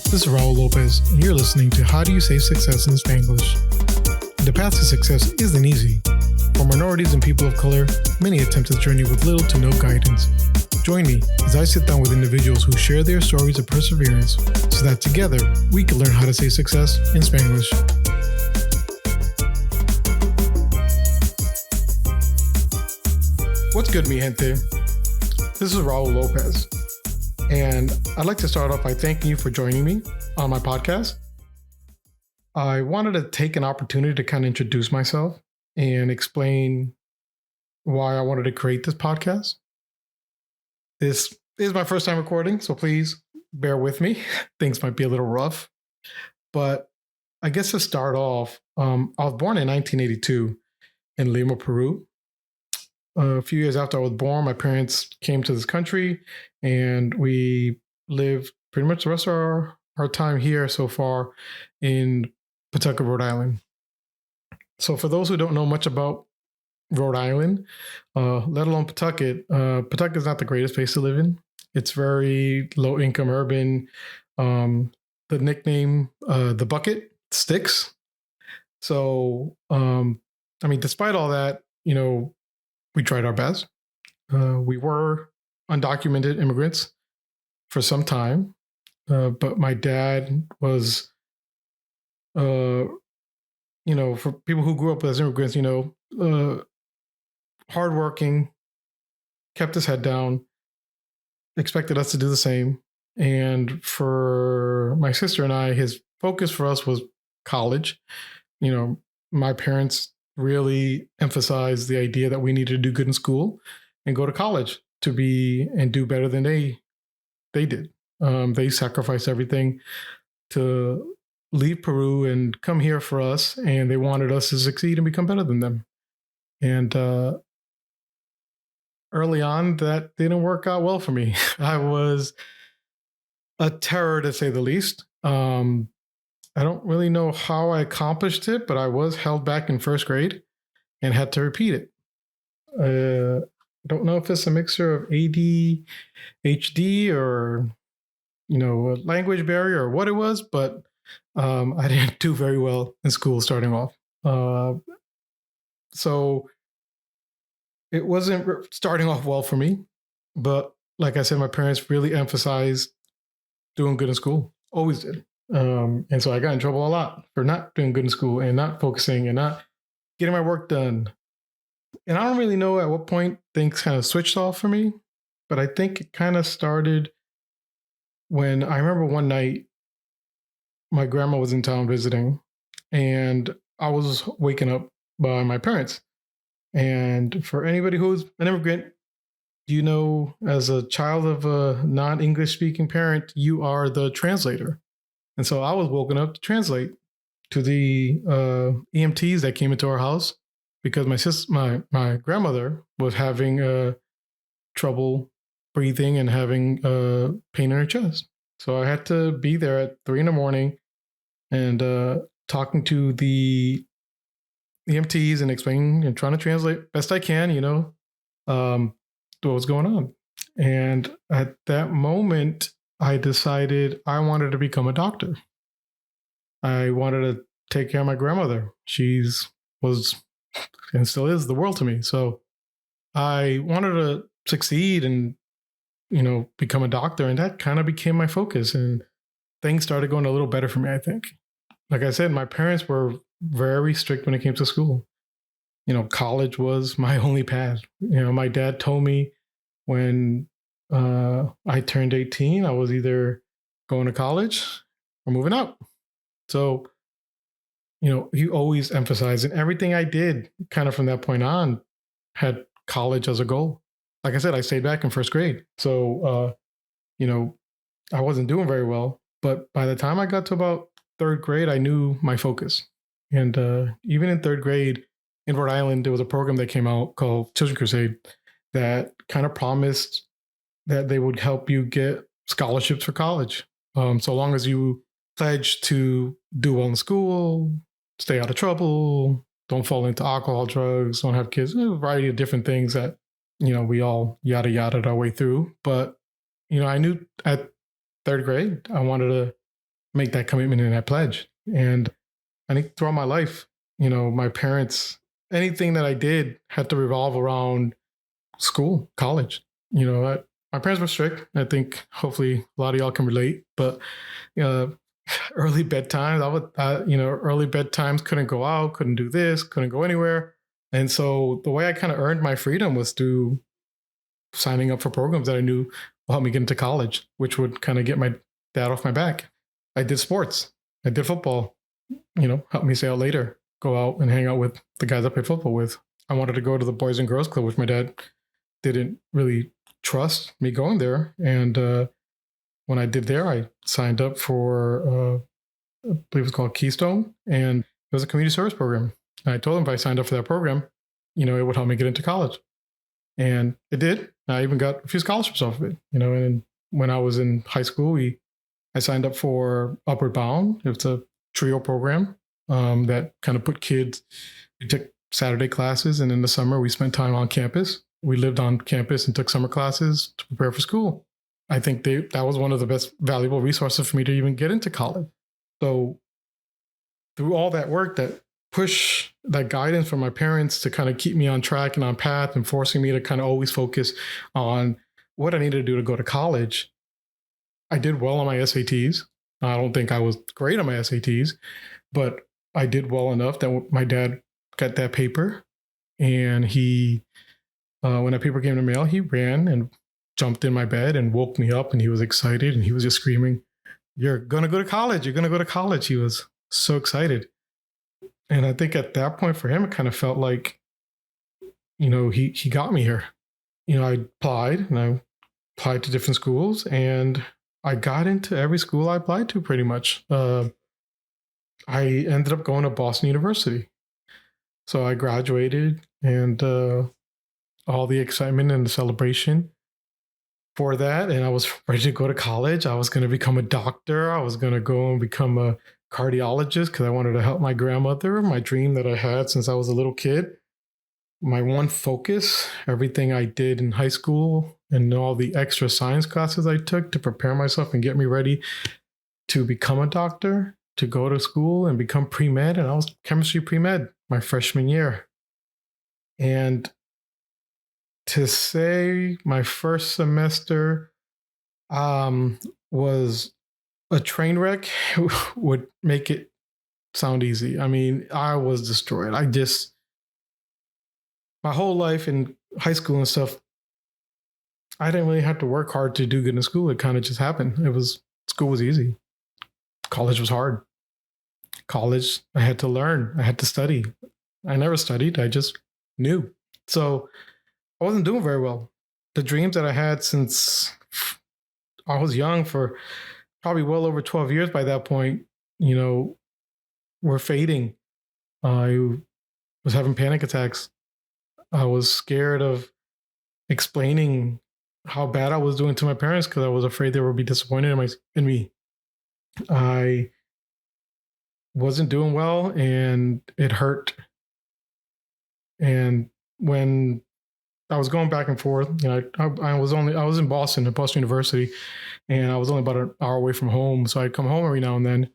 This is Raul Lopez, and you're listening to How Do You Say Success in Spanglish? The path to success isn't easy. For minorities and people of color, many attempt this journey with little to no guidance. Join me as I sit down with individuals who share their stories of perseverance so that together we can learn how to say success in Spanglish. What's good, mi gente? This is Raul Lopez, and I'd like to start off by thanking you for joining me on my podcast. I wanted to take an opportunity to kind of introduce myself and explain why I wanted to create this podcast. This is my first time recording, so please bear with me. Things might be a little rough, but I guess to start off, I was born in 1982 in Lima, Peru. A few years after I was born, my parents came to this country and we lived pretty much the rest of our time here so far in Pawtucket, Rhode Island. So for those who don't know much about Rhode Island, let alone Pawtucket, Pawtucket is not the greatest place to live in. It's very low income urban. The nickname, the bucket, sticks. So, despite all that, we tried our best. We were undocumented immigrants for some time, but my dad was, for people who grew up as immigrants, hardworking, kept his head down, expected us to do the same. And for my sister and I, his focus for us was college. My parents really emphasized the idea that we needed to do good in school and go to college to be and do better than they did. They sacrificed everything to leave Peru and come here for us, and they wanted us to succeed and become better than them. And early on, that didn't work out well for me. I was a terror, to say the least. I don't really know how I accomplished it, but I was held back in first grade and had to repeat it. Don't know if it's a mixture of ADHD or, a language barrier or what it was, but I didn't do very well in school starting off. So it wasn't starting off well for me, but like I said, my parents really emphasized doing good in school, always did. And so I got in trouble a lot for not doing good in school and not focusing and not getting my work done. And I don't really know at what point things kind of switched off for me, but I think it kind of started when I remember one night my grandma was in town visiting and I was waken up by my parents. And for anybody who's an immigrant, as a child of a non-English speaking parent, you are the translator. And so I was woken up to translate to the EMTs that came into our house because my grandmother was having trouble breathing and having pain in her chest. So I had to be there at 3 a.m. and talking to the EMTs and explaining and trying to translate best I can, what was going on. And at that moment, I decided I wanted to become a doctor. I wanted to take care of my grandmother. She was and still is the world to me. So I wanted to succeed and, become a doctor. And that kind of became my focus. And things started going a little better for me, I think. Like I said, my parents were very strict when it came to school. College was my only path. My dad told me when I turned 18, I was either going to college or moving out. So, he always emphasized, and everything I did kind of from that point on had college as a goal. Like I said, I stayed back in first grade. So, I wasn't doing very well. But by the time I got to about third grade, I knew my focus. And even in third grade in Rhode Island, there was a program that came out called Children's Crusade that kind of promised that they would help you get scholarships for college. So long as you pledge to do well in school, stay out of trouble, don't fall into alcohol, drugs, don't have kids, a variety of different things that, we all yada yada our way through. But, I knew at third grade, I wanted to make that commitment and that pledge. And I think throughout my life, my parents, anything that I did had to revolve around school, college. My parents were strict. I think hopefully a lot of y'all can relate, but uh, early bedtimes, early bedtimes couldn't go out, couldn't do this, couldn't go anywhere. And so the way I kind of earned my freedom was through signing up for programs that I knew will help me get into college, which would kind of get my dad off my back. I did sports. I did football, help me say out later, go out and hang out with the guys I played football with. I wanted to go to the Boys and Girls Club, which my dad didn't really trust me going there. And when I did there, I signed up for, I believe it was called Keystone, and it was a community service program. And I told them if I signed up for that program, it would help me get into college. And it did. I even got a few scholarships off of it, and when I was in high school, I signed up for Upward Bound. It's a trio program that kind of put kids, we took Saturday classes, and in the summer we spent time on campus. We lived on campus and took summer classes to prepare for school. I think that was one of the best valuable resources for me to even get into college. So through all that work, that push, that guidance from my parents to kind of keep me on track and on path and forcing me to kind of always focus on what I needed to do to go to college, I did well on my SATs. I don't think I was great on my SATs, but I did well enough that my dad got that paper, and he, when that paper came in the mail, he ran and jumped in my bed and woke me up, and he was excited, and he was just screaming, "You're going to go to college. You're going to go to college." He was so excited. And I think at that point for him, it kind of felt like, he got me here. I applied to different schools, and I got into every school I applied to pretty much. I ended up going to Boston University. So I graduated, and all the excitement and the celebration for that. And I was ready to go to college. I was going to become a doctor. I was going to go and become a cardiologist because I wanted to help my grandmother, my dream that I had since I was a little kid. My one focus, everything I did in high school and all the extra science classes I took to prepare myself and get me ready to become a doctor, to go to school and become pre-med. And I was chemistry pre-med my freshman year. And to say my first semester was a train wreck would make it sound easy. I mean, I was destroyed. My whole life in high school and stuff, I didn't really have to work hard to do good in school. It kind of just happened. School was easy. College was hard. College, I had to learn. I had to study. I never studied. I just knew. So I wasn't doing very well. The dreams that I had since I was young, for probably well over 12 years by that point, were fading. I was having panic attacks. I was scared of explaining how bad I was doing to my parents because I was afraid they would be disappointed in me. I wasn't doing well, and it hurt. And when I was going back and forth, I was in Boston at Boston University, and I was only about an hour away from home. So I'd come home every now and then.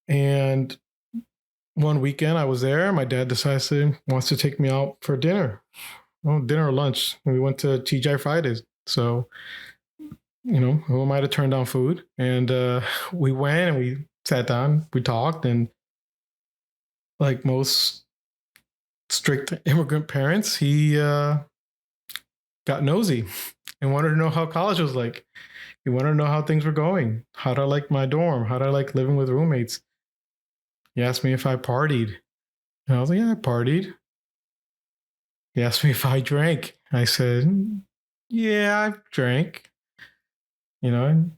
And one weekend I was there. My dad wants to take me out for dinner. Well, dinner or lunch. And we went to TGI Fridays. So, who am I to turn down food? And we went and we sat down, we talked, and like most strict immigrant parents, he got nosy and wanted to know how college was like. He wanted to know how things were going. How did I like my dorm? How did I like living with roommates? He asked me if I partied. And I was like, yeah, I partied. He asked me if I drank. I said, yeah, I drank. And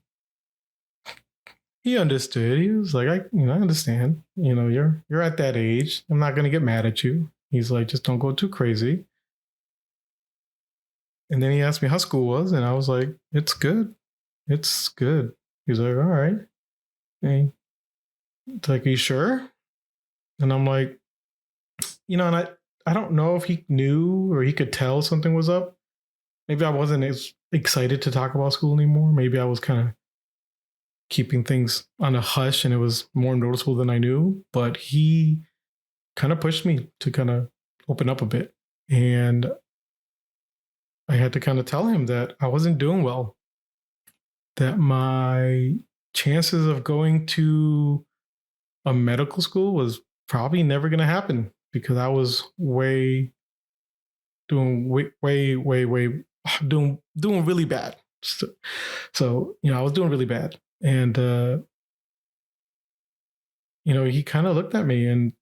he understood. He was like, I understand. You're at that age. I'm not going to get mad at you. He's like, just don't go too crazy. And then he asked me how school was, and I was like, it's good. It's good. He's like, all right. And it's like, are you sure? And I'm like, and I don't know if he knew or he could tell something was up. Maybe I wasn't as excited to talk about school anymore. Maybe I was kind of keeping things on a hush, and it was more noticeable than I knew. But he kind of pushed me to kind of open up a bit. And I had to kind of tell him that I wasn't doing well, that my chances of going to a medical school was probably never going to happen because I was doing really bad. So I was doing really bad. And, he kind of looked at me and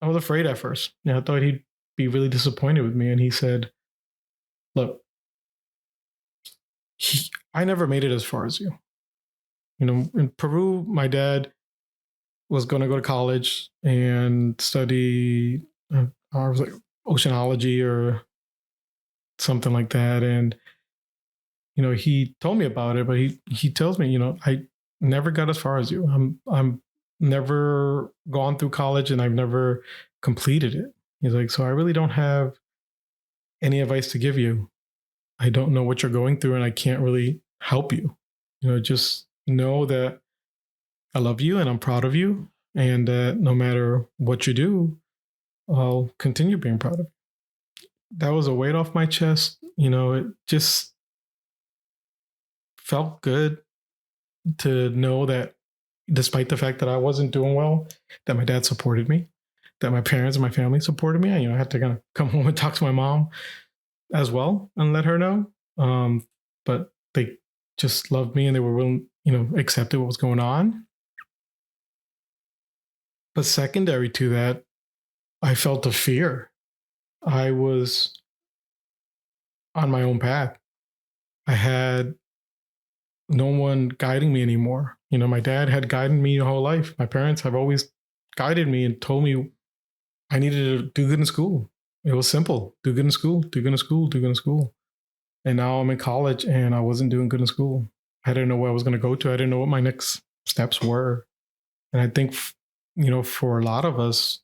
I was afraid at first. I thought he'd be really disappointed with me. And he said, look, I never made it as far as you. In Peru, my dad was going to go to college and study, I was like oceanology or something like that. And, he told me about it, but he tells me, I never got as far as you. I'm never gone through college and I've never completed it. He's like, so I really don't have any advice to give you. I don't know what you're going through and I can't really help you. Just know that I love you and I'm proud of you. And that no matter what you do, I'll continue being proud of you. That was a weight off my chest. It just felt good to know that despite the fact that I wasn't doing well, that my dad supported me, that my parents and my family supported me. I had to kind of come home and talk to my mom as well and let her know. But they just loved me and they were willing, accepted what was going on. But secondary to that, I felt a fear. I was on my own path. I had no one guiding me anymore. My dad had guided me the whole life. My parents have always guided me and told me I needed to do good in school. It was simple. Do good in school, do good in school, do good in school. And now I'm in college and I wasn't doing good in school. I didn't know where I was going to go to. I didn't know what my next steps were. And I think, for a lot of us,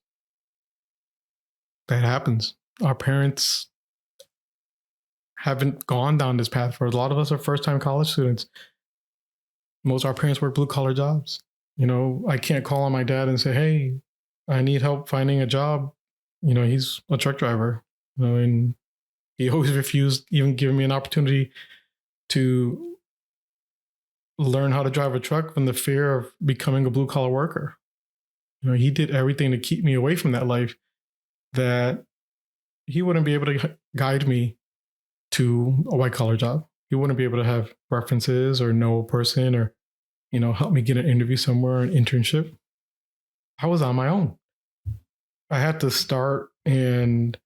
that happens. Our parents haven't gone down this path. For a lot of us are first time college students. Most of our parents work blue collar jobs. I can't call on my dad and say, hey, I need help finding a job. He's a truck driver, and he always refused even giving me an opportunity to learn how to drive a truck from the fear of becoming a blue collar worker. He did everything to keep me away from that life, that he wouldn't be able to guide me to a white collar job. He wouldn't be able to have references or know a person or, help me get an interview somewhere, an internship. I was on my own. I had to start and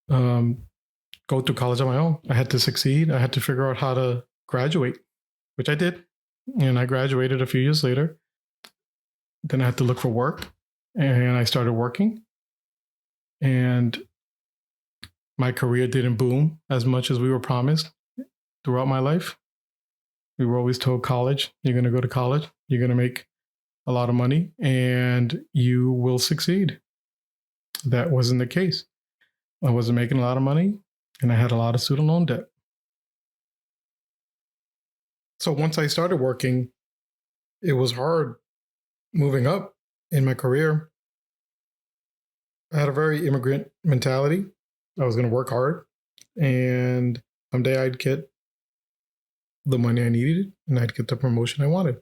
go through college on my own. I had to succeed. I had to figure out how to graduate, which I did. And I graduated a few years later. Then I had to look for work and I started working. And my career didn't boom as much as we were promised throughout my life. We were always told college, you're going to go to college, you're going to make a lot of money, and you will succeed. That wasn't the case. I wasn't making a lot of money, and I had a lot of student loan debt. So once I started working, it was hard moving up in my career. I had a very immigrant mentality. I was going to work hard, and someday I'd get the money I needed and I'd get the promotion I wanted.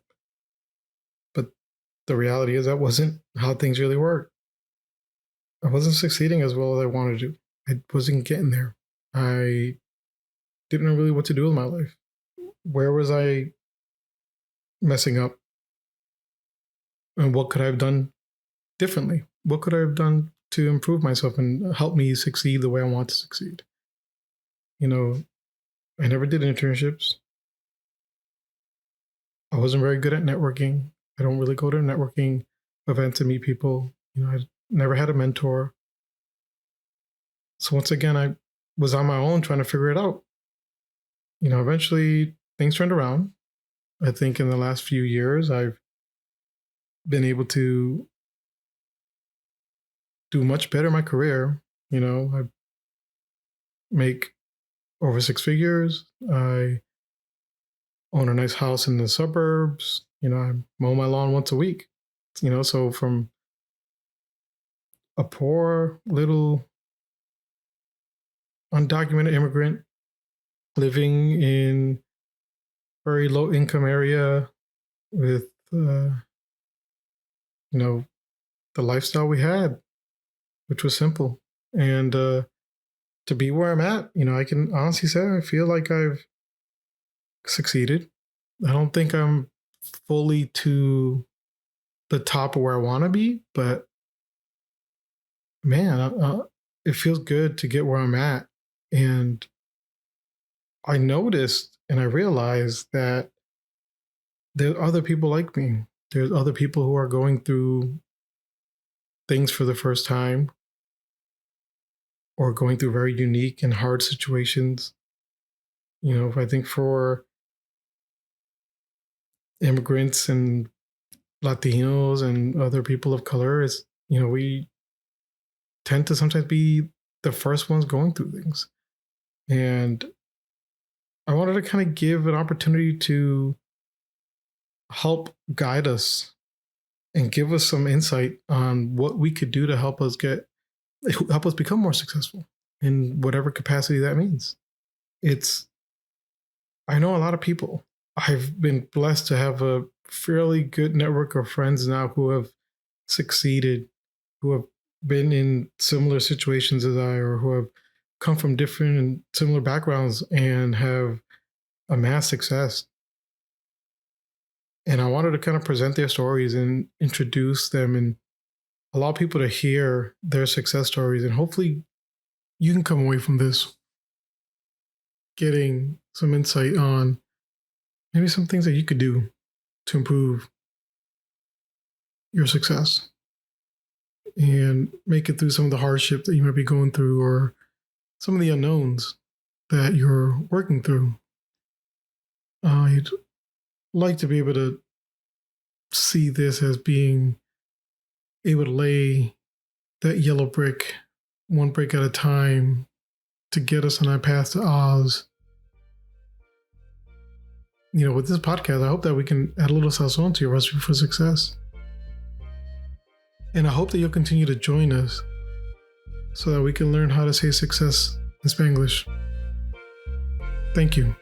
But the reality is that wasn't how things really worked. I wasn't succeeding as well as I wanted to. I wasn't getting there. I didn't know really what to do with my life. Where was I messing up? And what could I have done differently? What could I have done to improve myself and help me succeed the way I want to succeed? I never did internships. I wasn't very good at networking. I don't really go to networking events to meet people. I never had a mentor. So once again, I was on my own trying to figure it out. Eventually things turned around. I think in the last few years, I've been able to do much better in my career. I make over six figures. I own a nice house in the suburbs. I mow my lawn once a week. So from a poor little undocumented immigrant living in very low income area with the lifestyle we had, which was simple, and to be where I'm at, I can honestly say I feel like I've succeeded. I don't think I'm fully to the top of where I want to be, but man, it feels good to get where I'm at. And I noticed and I realized that there are other people like me. There's other people who are going through things for the first time or going through very unique and hard situations. I think for immigrants and Latinos and other people of color, we tend to sometimes be the first ones going through things. And I wanted to kind of give an opportunity to help guide us and give us some insight on what we could do to help us become more successful in whatever capacity that means. I know a lot of people. I've been blessed to have a fairly good network of friends now who have succeeded, who have been in similar situations as I, or who have come from different and similar backgrounds and have amassed success. And I wanted to kind of present their stories and introduce them and allow people to hear their success stories. And hopefully you can come away from this getting some insight on maybe some things that you could do to improve your success and make it through some of the hardship that you might be going through or some of the unknowns that you're working through. I'd like to be able to see this as being able to lay that yellow brick, one brick at a time, to get us on our path to Oz. With this podcast, I hope that we can add a little sazon to your recipe for success. And I hope that you'll continue to join us so that we can learn how to say success in Spanglish. Thank you.